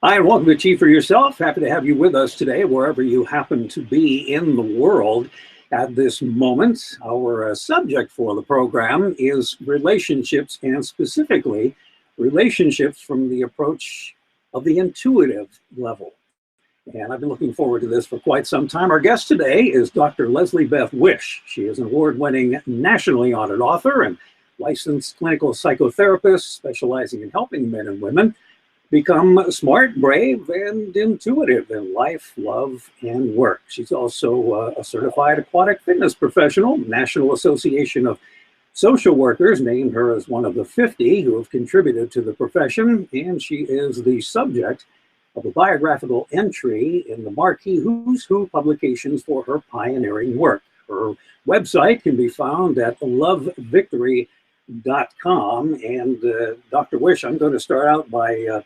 Hi, and welcome to Chief for Yourself. Happy to have you with us today, wherever you happen to be in the world at this moment. Our subject for the program is relationships, and specifically relationships from the approach of the intuitive level. And I've been looking forward to this for quite some time. Our guest today is Dr. LeslieBeth Wish. She is an award-winning, nationally honored author and licensed clinical psychotherapist specializing in helping men and women become smart, brave, and intuitive in life, love, and work. She's also a certified aquatic fitness professional. National Association of Social Workers named her as one of the 50 who have contributed to the profession, and she is the subject of a biographical entry in the marquee Who's Who publications for her pioneering work. Her website can be found at lovevictory.com. And Dr. Wish, I'm going to start out by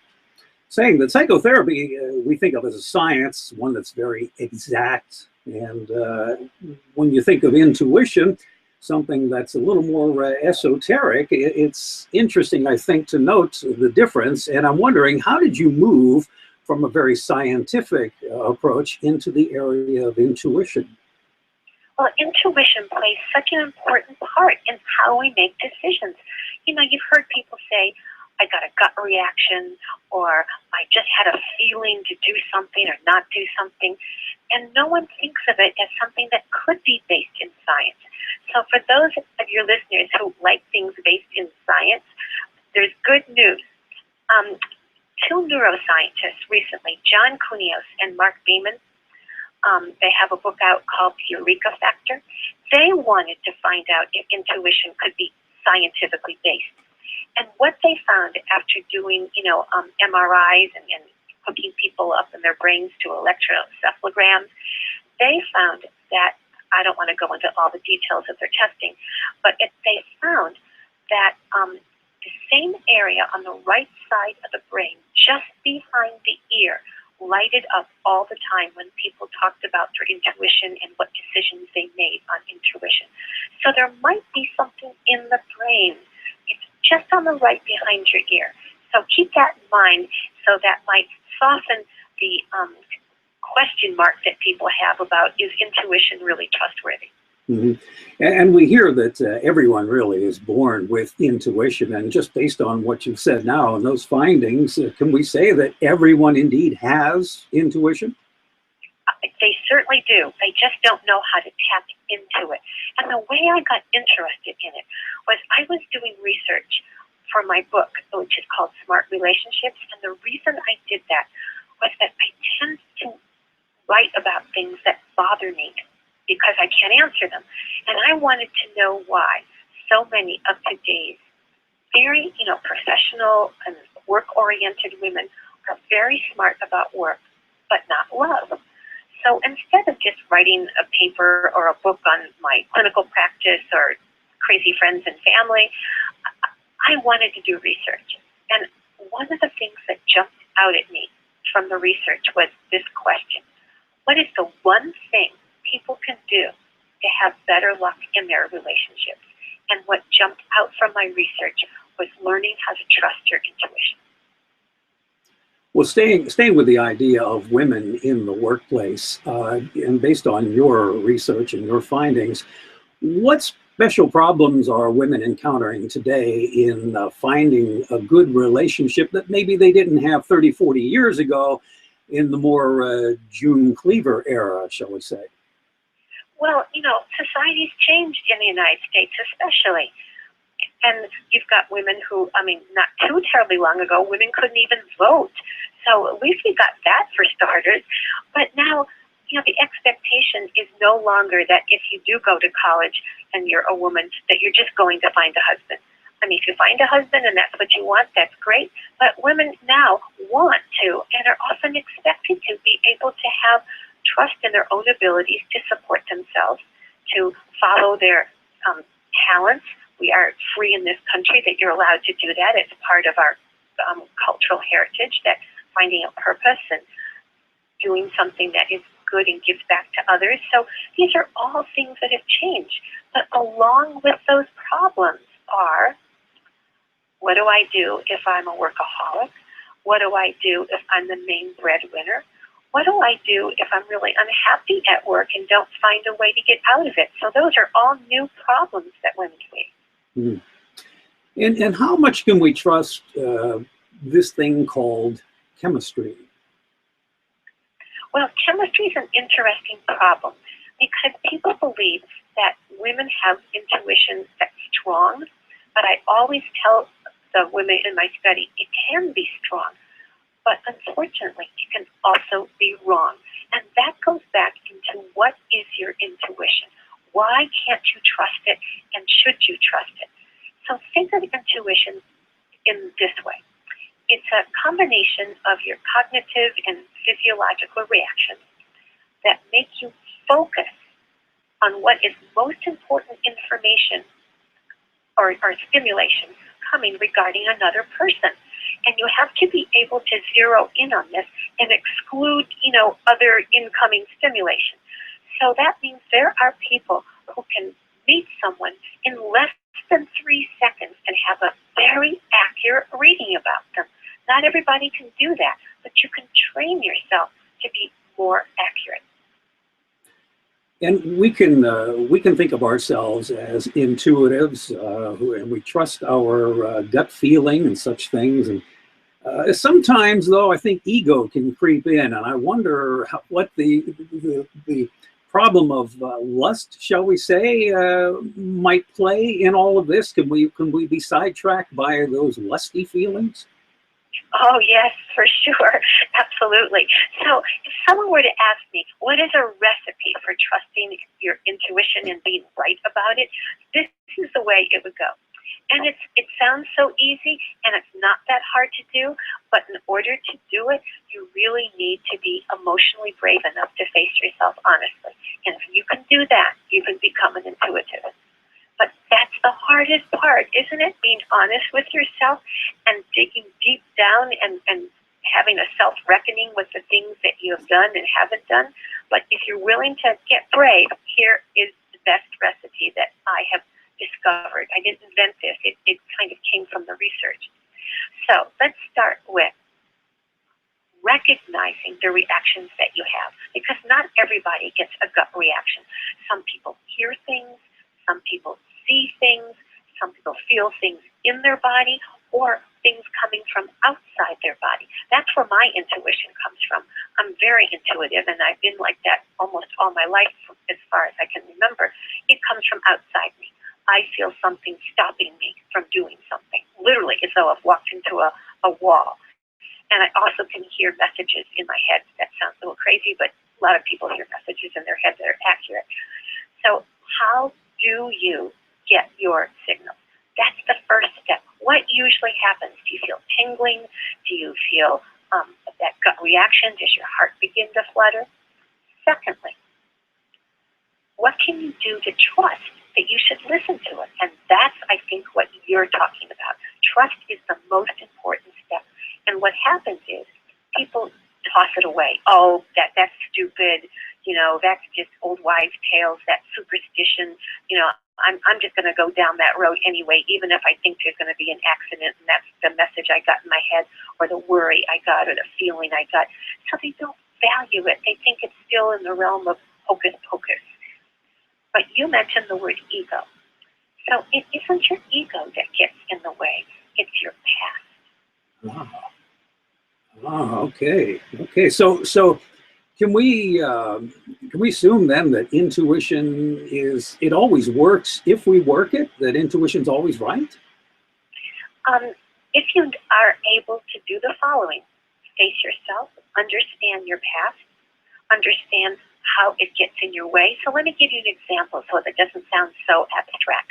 saying that psychotherapy we think of as a science, one that's very exact. And when you think of intuition, something that's a little more esoteric, it's interesting, I think, to note the difference. And I'm wondering, how did you move from a very scientific approach into the area of intuition? Well, intuition plays such an important part in how we make decisions. You know, you've heard people say, I got a gut reaction, or I just had a feeling to do something or not do something. And no one thinks of it as something that could be based in science. So for those of your listeners who like things based in science, there's good news. Two neuroscientists recently, John Kunios and Mark Beeman, they have a book out called Eureka Factor. They wanted to find out if intuition could be scientifically based. And what they found after doing, MRIs and hooking people up in their brains to electroencephalograms, they found that, I don't want to go into all the details of their testing, but they found that the same area on the right side of the brain, just behind the ear, lighted up all the time when people talked about their intuition and what decisions they made on intuition. So there might be something in the brain. It's just on the right behind your ear. So keep that in mind, so that might soften the question mark that people have about, is intuition really trustworthy? Mm-hmm. And we hear that everyone really is born with intuition. And just based on what you've said now and those findings, can we say that everyone indeed has intuition? They certainly do. They just don't know how to tap into it. And the way I got interested in it was I was doing research for my book, which is called Smart Relationships. And the reason I did that was that I tend to write about things that bother me because I can't answer them. And I wanted to know why so many of today's very, professional and work-oriented women are very smart about work, but not love. So instead of just writing a paper or a book on my clinical practice or crazy friends and family, I wanted to do research. And one of the things that jumped out at me from the research was this question: what is the one thing people can do to have better luck in their relationships? And what jumped out from my research was learning how to trust your intuition. Well, staying with the idea of women in the workplace, and based on your research and your findings, what special problems are women encountering today in finding a good relationship that maybe they didn't have 30, 40 years ago in the more June Cleaver era, shall we say? Well, society's changed in the United States especially. And you've got women who, not too terribly long ago, women couldn't even vote. So at least we got that for starters. But now, the expectation is no longer that if you do go to college and you're a woman, that you're just going to find a husband. If you find a husband and that's what you want, that's great. But women now want to and are often expected to be able to have trust in their own abilities to support themselves, to follow their talents. We are free in this country that you're allowed to do that. It's part of our cultural heritage, that finding a purpose and doing something that is good and gives back to others. So these are all things that have changed. But along with those problems are, what do I do if I'm a workaholic? What do I do if I'm the main breadwinner? What do I do if I'm really unhappy at work and don't find a way to get out of it? So those are all new problems that women face. Mm. And how much can we trust this thing called chemistry? Well, chemistry is an interesting problem because people believe that women have intuition that's strong, but I always tell the women in my study it can be strong, but unfortunately it can also be wrong. And that goes back into what is your intuition? Why can't you trust it, and should you trust it? So think of intuition in this way. It's a combination of your cognitive and physiological reactions that make you focus on what is most important information or stimulation coming regarding another person. And you have to be able to zero in on this and exclude, other incoming stimulation. So that means there are people who can meet someone in less than 3 seconds and have a very accurate reading about them. Not everybody can do that, but you can train yourself to be more accurate. And we can think of ourselves as intuitives, and we trust our gut feeling and such things. And sometimes, though, I think ego can creep in, and I wonder what the problem of lust, shall we say, might play in all of this. Can we be sidetracked by those lusty feelings? Oh, yes, for sure. Absolutely. So if someone were to ask me, what is a recipe for trusting your intuition and being right about it, this is the way it would go. And it sounds so easy, and it's not that hard to do, but in order to do it, you really need to be emotionally brave enough to face yourself honestly. And if you can do that, you can become an intuitive. But that's the hardest part, isn't it? Being honest with yourself and digging deep down and having a self-reckoning with the things that you have done and haven't done. But if you're willing to get brave, here is the best recipe that I have discovered. I didn't invent this. It kind of came from the research. So let's start with recognizing the reactions that you have, because not everybody gets a gut reaction. Some people hear things, some people see things, some people feel things in their body, or things coming from outside their body. That's where my intuition comes from. I'm very intuitive, and I've been like that almost all my life as far as I can remember. It comes from outside me. I feel something stopping me from doing something, literally as though I've walked into a wall. And I also can hear messages in my head. That sounds a little crazy, but a lot of people hear messages in their head that are accurate. So how do you get your signals? That's the first step. What usually happens? Do you feel tingling? Do you feel that gut reaction? Does your heart begin to flutter? Secondly, what can you do to trust that you should listen to it? And that's, I think, what you're talking about. Trust is the most important step. And what happens is people toss it away. Oh, that's stupid. That's just old wives' tales. That's superstition. I'm just going to go down that road anyway, even if I think there's going to be an accident, and that's the message I got in my head, or the worry I got, or the feeling I got. So they don't value it. They think it's still in the realm of hocus pocus. But you mentioned the word ego. So it isn't your ego that gets in the way. It's your past. Okay. So can we assume then that intuition it always works if we work it? That intuition's always right? If you are able to do the following: face yourself, understand your past, understand how it gets in your way. So let me give you an example so that it doesn't sound so abstract.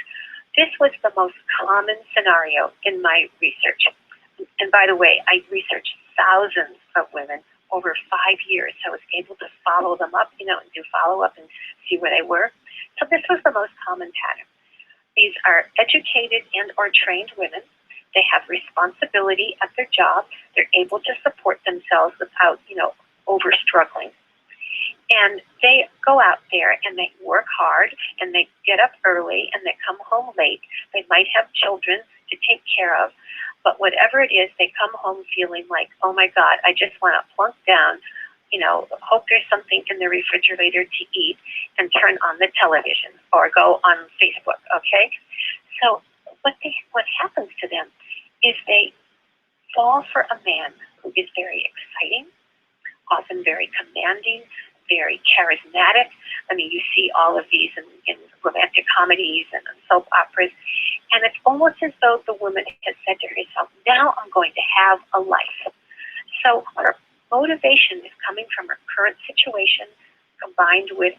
This was the most common scenario in my research. And by the way, I researched thousands of women over 5 years. So I was able to follow them up, and do follow-up and see where they were. So this was the most common pattern. These are educated and or trained women. They have responsibility at their job. They're able to support themselves without, over-struggling. And they go out there and they work hard and they get up early and they come home late. They might have children to take care of. But whatever it is, they come home feeling like, oh my God, I just want to plunk down, hope there's something in the refrigerator to eat and turn on the television or go on Facebook, okay? So what happens to them is they fall for a man who is very exciting, often very commanding, very charismatic. I mean, you see all of these in romantic comedies and soap operas, and it's almost as though the woman has said to herself, now I'm going to have a life. So her motivation is coming from her current situation, combined with,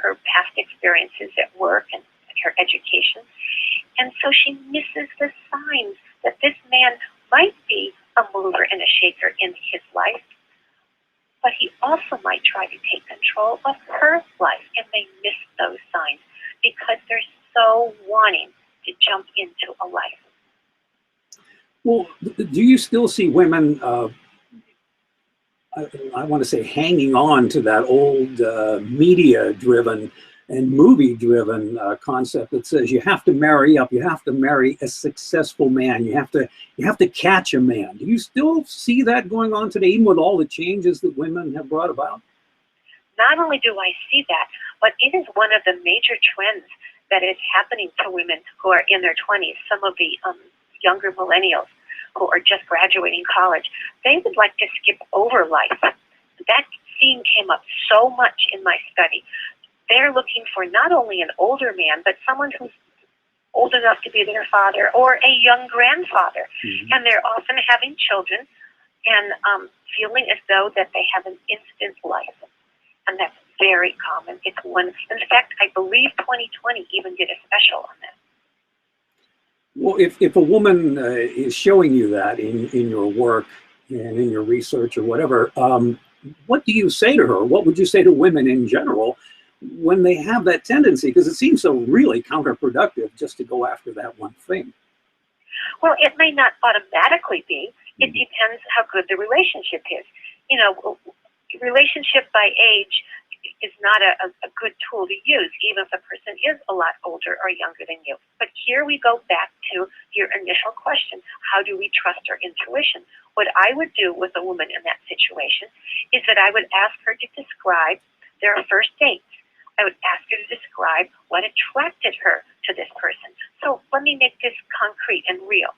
her past experiences at work and her education. And so she misses the signs that this man might be a mover and a shaker in his life, but he also might try to take control of her life, and they miss those signs because they're so wanting to jump into a life. Well, do you still see women, I want to say, hanging on to that old media-driven and movie-driven concept that says you have to marry up, you have to marry a successful man, you have to catch a man? Do you still see that going on today, even with all the changes that women have brought about? Not only do I see that, but it is one of the major trends that is happening to women who are in their 20s, some of the younger millennials who are just graduating college. They would like to skip over life. That theme came up so much in my study. They're looking for not only an older man, but someone who's old enough to be their father or a young grandfather. Mm-hmm. And they're often having children and feeling as though that they have an instant life. And that's very common. It's one. In fact, I believe 2020 even did a special on that. Well, if a woman is showing you that in your work and in your research or whatever, what do you say to her? What would you say to women in general when they have that tendency? Because it seems so really counterproductive just to go after that one thing. Well, it may not automatically be. It depends how good the relationship is. Relationship by age is not a good tool to use, even if a person is a lot older or younger than you. But here we go back to your initial question. How do we trust our intuition? What I would do with a woman in that situation is that I would ask her to describe their first dates. I would ask her to describe what attracted her to this person. So let me make this concrete and real.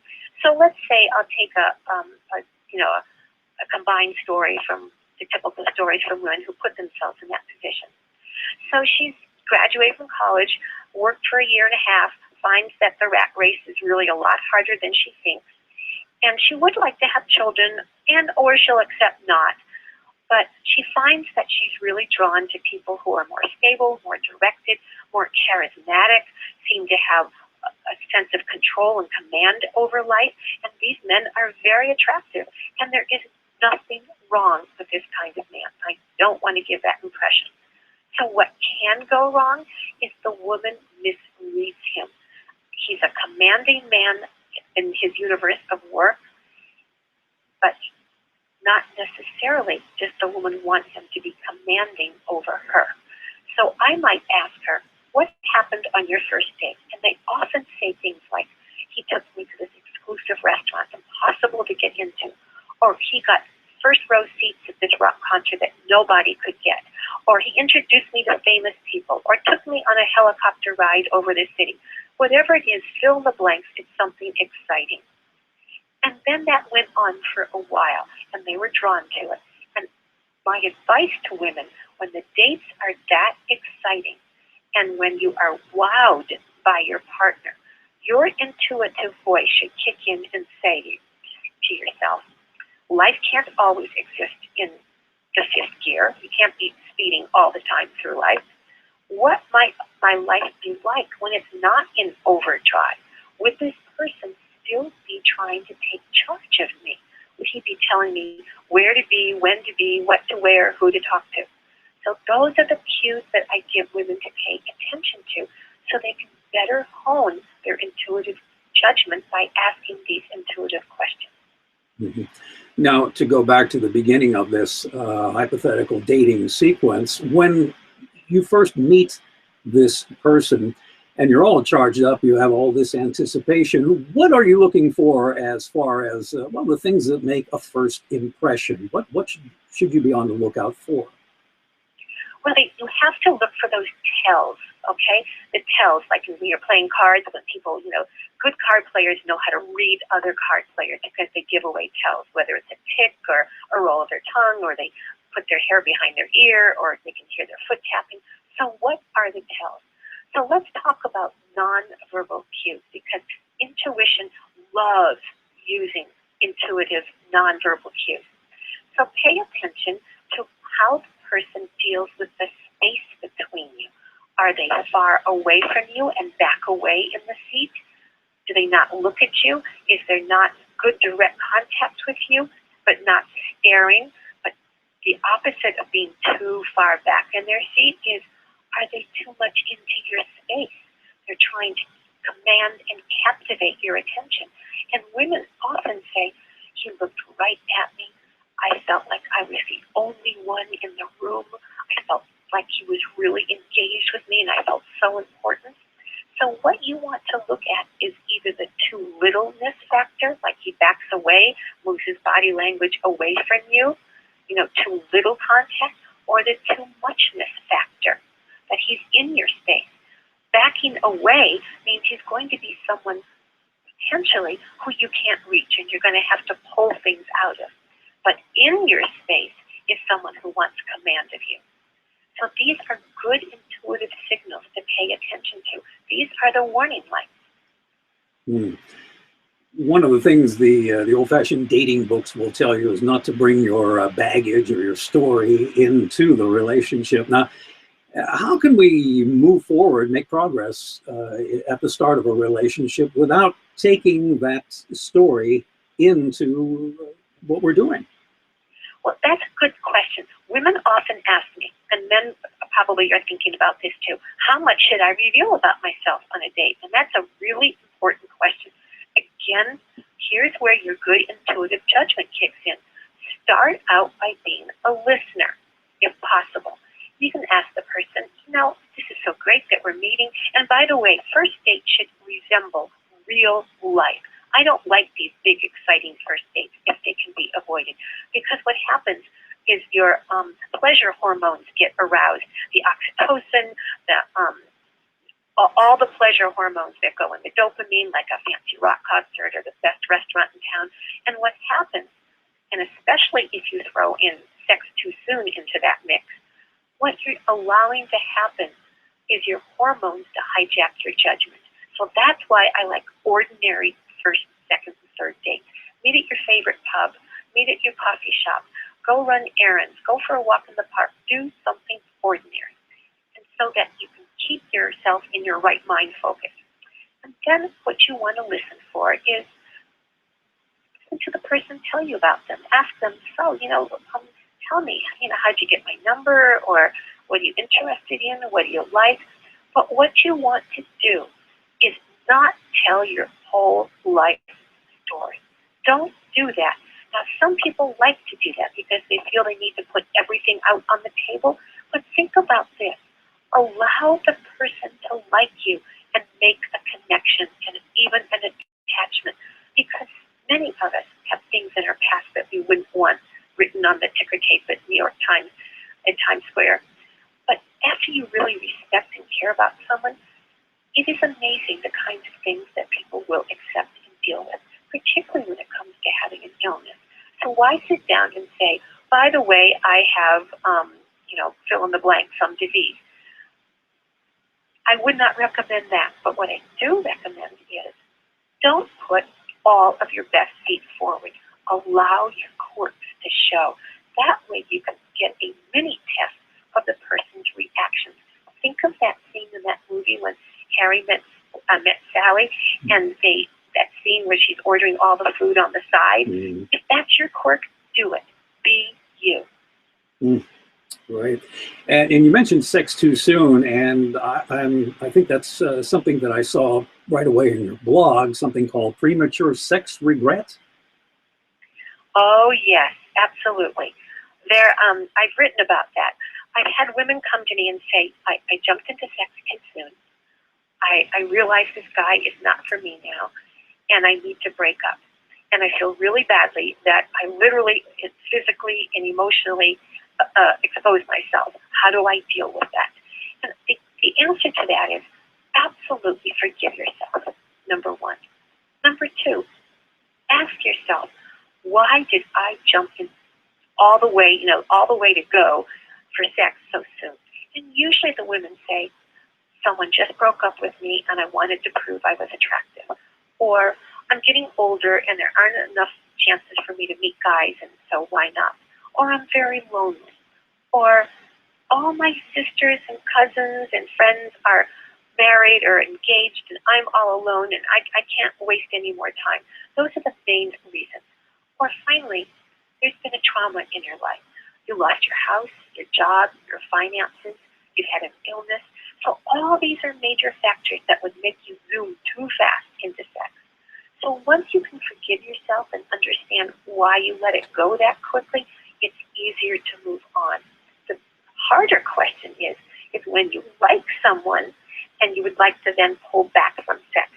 So let's say I'll take a combined story from the typical stories from women who put themselves in that position. So she's graduated from college, worked for a year and a half, finds that the rat race is really a lot harder than she thinks, and she would like to have children, and or she'll accept not. But she finds that she's really drawn to people who are more stable, more directed, more charismatic, seem to have a sense of control and command over life. And these men are very attractive. And there is nothing wrong with this kind of man. I don't want to give that impression. So what can go wrong is the woman misreads him. He's a commanding man in his universe of work, but not necessarily does the woman want him to be commanding over her. So I might ask her, what happened on your first date? And they often say things like, he took me to this exclusive restaurant, impossible to get into, or he got first row seats at this rock concert that nobody could get, or he introduced me to famous people, or took me on a helicopter ride over the city. Whatever it is, fill in the blanks, it's something exciting. And then that went on for a while, and they were drawn to it. And my advice to women, when the dates are that exciting, and when you are wowed by your partner, your intuitive voice should kick in and say to yourself, life can't always exist in the fifth gear. You can't be speeding all the time through life. What might my life be like when it's not in overdrive? Would this person still be trying to take charge of me? Would he be telling me where to be, when to be, what to wear, who to talk to? So those are the cues that I give women to pay attention to so they can better hone their intuitive judgment by asking these intuitive questions. Mm-hmm. Now, to go back to the beginning of this hypothetical dating sequence, when you first meet this person, and you're all charged up. You have all this anticipation. What are you looking for as far as, well, the things that make a first impression? What should you be on the lookout for? Well, you have to look for those tells, okay? The tells, like when you're playing cards, when people, good card players know how to read other card players because they give away tells, whether it's a tick or a roll of their tongue, or they put their hair behind their ear, or they can hear their foot tapping. So what are the tells? So let's talk about nonverbal cues, because intuition loves using intuitive nonverbal cues. So pay attention to how the person deals with the space between you. Are they far away from you and back away in the seat? Do they not look at you? Is there not good direct contact with you, but not staring? But the opposite of being too far back in their seat is, are they too much into your space? They're trying to command and captivate your attention. And women often say, he looked right at me. I felt like I was the only one in the room. I felt like he was really engaged with me, and I felt so important. So what you want to look at is either the too littleness factor, like he backs away, moves his body language away from you, too little contact, or the too muchness factor, that he's in your space. Backing away means he's going to be someone potentially who you can't reach, and you're going to have to pull things out of. But in your space is someone who wants command of you. So these are good intuitive signals to pay attention to. These are the warning lights. One of the things the old-fashioned dating books will tell you is not to bring your baggage or your story into the relationship. Now, how can we move forward, make progress at the start of a relationship without taking that story into what we're doing? Well, that's a good question. Women often ask me, and men probably are thinking about this too, how much should I reveal about myself on a date? And that's a really important question. Again, here's where your good intuitive judgment kicks in. Start out by being a listener, if possible. You can ask the person, this is so great that we're meeting. And by the way, first dates should resemble real life. I don't like these big, exciting first dates if they can be avoided, because what happens is your pleasure hormones get aroused. The oxytocin, all the pleasure hormones that go in, the dopamine, like a fancy rock concert or the best restaurant in town. And what happens, and especially if you throw in sex too soon into that mix, what you're allowing to happen is your hormones to hijack your judgment. So that's why I like ordinary first, second, and third dates. Meet at your favorite pub. Meet at your coffee shop. Go run errands. Go for a walk in the park. Do something ordinary. And so that you can keep yourself in your right mind focus. And then what you want to listen for is listen to the person tell you about them. Ask them, tell me, how'd you get my number? Or what are you interested in? What do you like? But what you want to do is not tell your whole life story. Don't do that. Now, some people like to do that because they feel they need to put everything out on the table. But think about this. Allow the person to like you and make a connection and even an attachment, because many of us have things in our past that we wouldn't want written on the ticker tape at New York Times in Times Square. But after you really respect and care about someone, it is amazing the kinds of things that people will accept and deal with, particularly when it comes to having an illness. So why sit down and say, by the way, I have, fill in the blank, some disease. I would not recommend that, but what I do recommend is don't put all of your best feet forward. Allow your quirks to show. That way you can get a mini test of the person's reactions. Think of that scene in that movie when Harry met Sally, and that scene where she's ordering all the food on the side. If that's your quirk, do it. Be you. Right. And you mentioned sex too soon, and I think that's something that I saw right away in your blog, something called premature sex regret. Oh, yes, absolutely. I've written about that. I've had women come to me and say, I jumped into sex too soon. I realize this guy is not for me now, and I need to break up. And I feel really badly that I literally, physically, and emotionally expose myself. How do I deal with that? And the answer to that is absolutely forgive yourself, number one. Number two, ask yourself, why did I jump in all the way to go for sex so soon? And usually the women say, someone just broke up with me and I wanted to prove I was attractive. Or I'm getting older and there aren't enough chances for me to meet guys, and so why not? Or I'm very lonely. Or all my sisters and cousins and friends are married or engaged and I'm all alone and I can't waste any more time. Those are the main reasons. Or finally, there's been a trauma in your life. You lost your house, your job, your finances, you've had an illness. So all these are major factors that would make you zoom too fast into sex. So once you can forgive yourself and understand why you let it go that quickly, it's easier to move on. The harder question is when you like someone and you would like to then pull back from sex.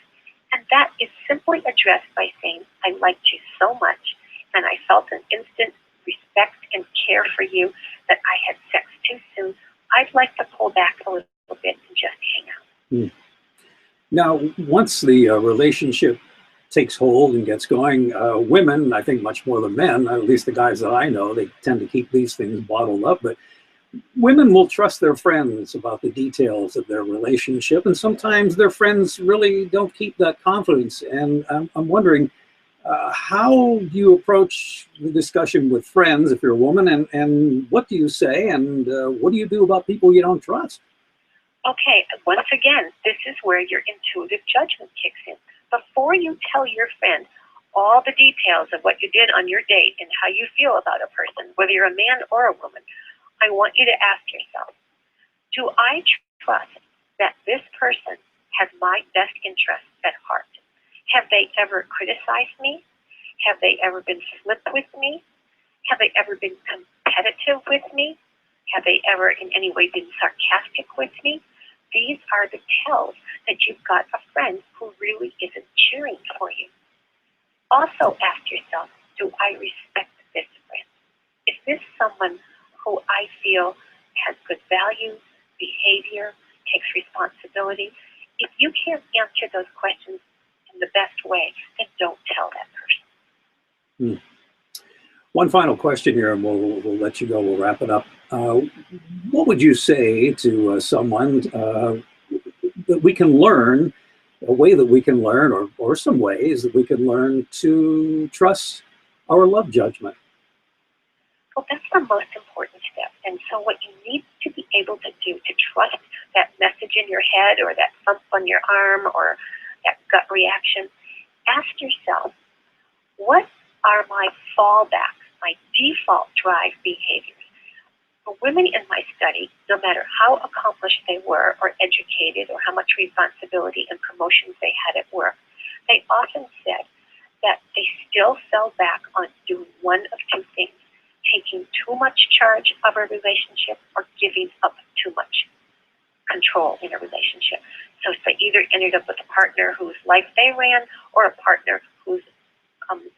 And that is simply addressed by saying, I liked you so much and I felt an instant respect and care for you that I had sex too soon. I'd like to pull back a little bit and just hang out. Now, once the relationship takes hold and gets going, women, I think much more than men, at least the guys that I know, they tend to keep these things bottled up, but women will trust their friends about the details of their relationship, and sometimes their friends really don't keep that confidence. And I'm wondering, how do you approach the discussion with friends if you're a woman, and what do you say, and what do you do about people you don't trust? Okay, once again, this is where your intuitive judgment kicks in. Before you tell your friend all the details of what you did on your date and how you feel about a person, whether you're a man or a woman, I want you to ask yourself, do I trust that this person has my best interests at heart? Have they ever criticized me? Have they ever been flip with me? Have they ever been competitive with me? Have they ever in any way been sarcastic with me? These are the tells that you've got a friend who really isn't cheering for you. Also ask yourself, do I respect this friend? Is this someone who I feel has good values, behavior, takes responsibility? If you can't answer those questions in the best way, then don't tell that person. One final question here, and we'll let you go. We'll wrap it up. What would you say to someone that we can learn, a way that we can learn, or some ways that we can learn to trust our love judgment? Well, that's the most important step. And so what you need to be able to do to trust that message in your head or that thump on your arm or that gut reaction, ask yourself, what are my fallbacks, my default drive behaviors? For women in my study, no matter how accomplished they were or educated or how much responsibility and promotions they had at work, they often said that they still fell back on doing one of two things, taking too much charge of a relationship or giving up too much control in a relationship. So they either ended up with a partner whose life they ran or a partner whose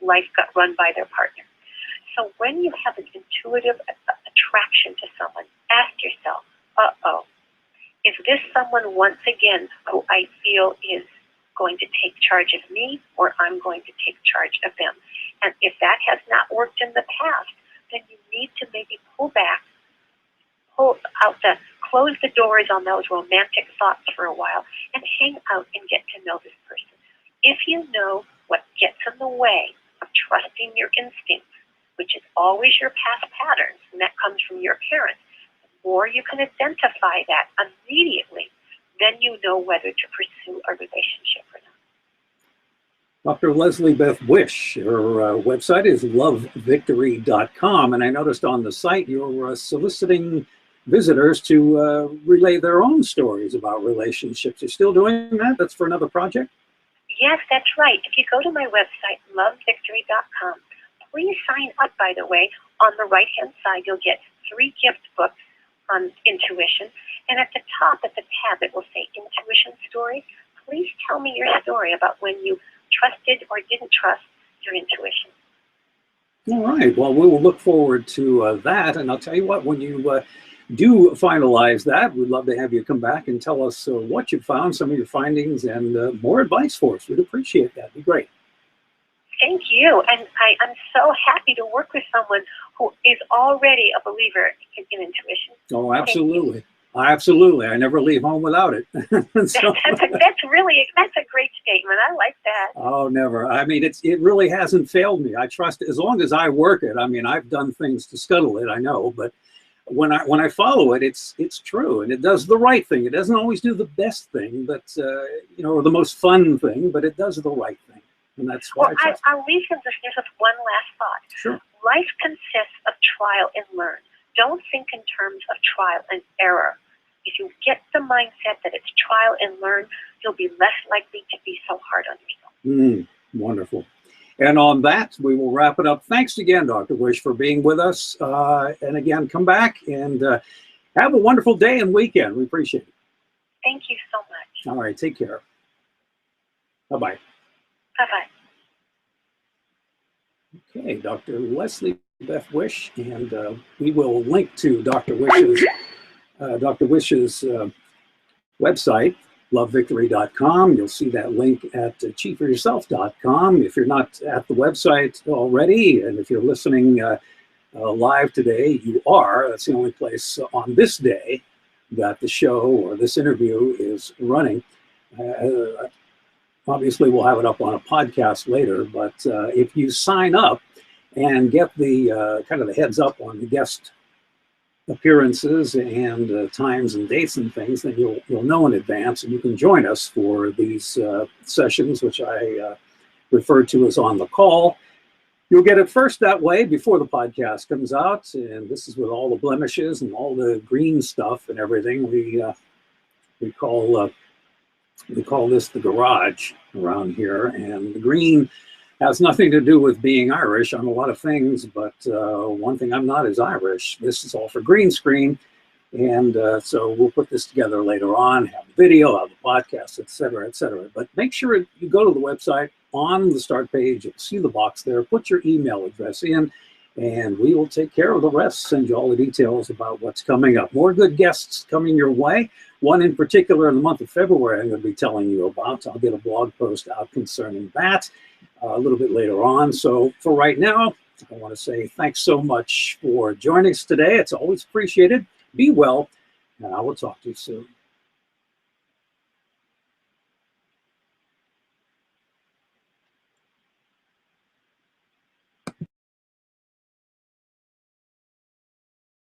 life got run by their partner. So when you have an intuitive attraction to someone, ask yourself, is this someone once again who I feel is going to take charge of me or I'm going to take charge of them? And if that has not worked in the past, then you need to maybe pull back, close the doors on those romantic thoughts for a while and hang out and get to know this person. If you know what gets in the way of trusting your instincts, which is always your past patterns, and that comes from your parents, the more you can identify that immediately, then you know whether to pursue a relationship or not. Dr. LeslieBeth Wish, her website is lovevictory.com, and I noticed on the site you're soliciting visitors to relay their own stories about relationships. You're still doing that? That's for another project? Yes, that's right. If you go to my website, lovevictory.com, please sign up, by the way. On the right-hand side, you'll get 3 gift books, intuition. And at the top, at the tab, it will say Intuition Stories. Please tell me your story about when you trusted or didn't trust your intuition. All right. Well, we will look forward to that. And I'll tell you what, when you do finalize that, we'd love to have you come back and tell us what you found, some of your findings, and more advice for us. We'd appreciate that. It'd be great. Thank you. And I'm so happy to work with someone who is already a believer in intuition. Oh, absolutely. Absolutely. I never leave home without it. So, that's a great statement. I like that. Oh, never. I mean, it really hasn't failed me. I trust it as long as I work it. I mean, I've done things to scuttle it, I know, but when I follow it, it's true, and it does the right thing. It doesn't always do the best thing, but or the most fun thing, but it does the right thing, and that's why I trust it. I'll leave your listeners with one last thought. Sure. Life consists of trial and learn. Don't think in terms of trial and error. If you get the mindset that it's trial and learn, you'll be less likely to be so hard on yourself. Wonderful. And on that, we will wrap it up. Thanks again, Dr. Wish, for being with us. And again, come back and have a wonderful day and weekend. We appreciate it. Thank you so much. All right. Take care. Bye-bye. Bye-bye. Okay, Dr. LeslieBeth Wish, and we will link to Dr. Wish's website, lovevictory.com. You'll see that link at cheatforyourself.com. If you're not at the website already, and if you're listening live today, you are. That's the only place on this day that the show or this interview is running. Obviously, we'll have it up on a podcast later, but if you sign up and get the kind of the heads up on the guest appearances and times and dates and things, then you'll know in advance, and you can join us for these sessions, which I refer to as on the call. You'll get it first that way before the podcast comes out, and this is with all the blemishes and all the green stuff and everything. We call this the garage around here, and the green has nothing to do with being Irish on a lot of things, but one thing I'm not is Irish. This is all for green screen, and so we'll put this together later on, have the video, have the podcast, et cetera, et cetera. But make sure you go to the website. On the start page, you'll see the box there. Put your email address in, and we will take care of the rest, send you all the details about what's coming up. More good guests coming your way. One in particular in the month of February I'm going to be telling you about. I'll get a blog post out concerning that a little bit later on. So for right now, I want to say thanks so much for joining us today. It's always appreciated. Be well, and I will talk to you soon.